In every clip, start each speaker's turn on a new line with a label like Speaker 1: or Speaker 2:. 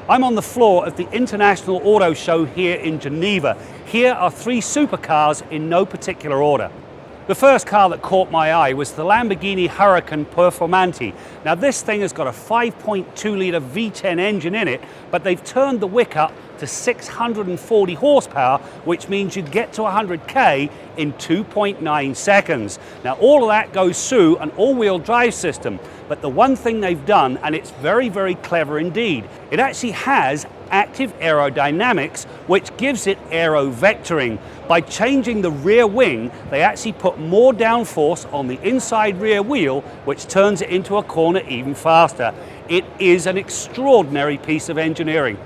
Speaker 1: I'm on the floor of the International Auto Show here in Geneva. Here are three supercars in no particular order. The first car that caught my eye was the Lamborghini Huracan Performante. Now this thing has got a 5.2 litre V10 engine in it, but they've turned the wick up to 640 horsepower, which means you get to 100k in 2.9 seconds. Now all of that goes through an all-wheel drive system, but the one thing they've done, and it's very, very clever indeed, it actually has active aerodynamics, which gives it aero vectoring. By changing the rear wing, they actually put more downforce on the inside rear wheel, which turns it into a corner even faster. It is an extraordinary piece of engineering.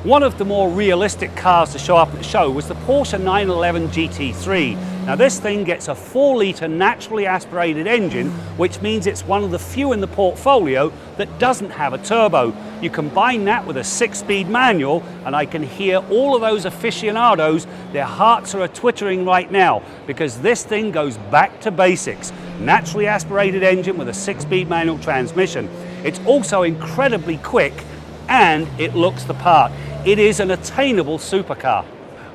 Speaker 1: One of the more realistic cars to show up at the show was the Porsche 911 GT3. Now this thing gets a 4-litre naturally aspirated engine, which means it's one of the few in the portfolio that doesn't have a turbo. You combine that with a 6-speed manual, and I can hear all of those aficionados, their hearts are twittering right now, because this thing goes back to basics. Naturally aspirated engine with a 6-speed manual transmission. It's also incredibly quick, and it looks the part. It is an attainable supercar.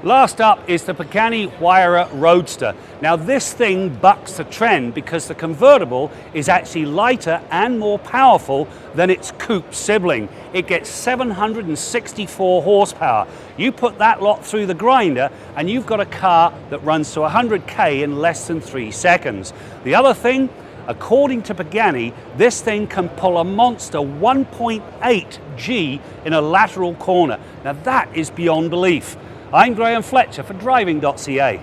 Speaker 1: Last up is the Pagani Huayra Roadster. Now this thing bucks the trend because the convertible is actually lighter and more powerful than its coupe sibling. It gets 764 horsepower. You put that lot through the grinder and you've got a car that runs to 100k in less than 3 seconds. The other thing, according to Pagani, this thing can pull a monster 1.8 G in a lateral corner. Now that is beyond belief. I'm Graham Fletcher for Driving.ca.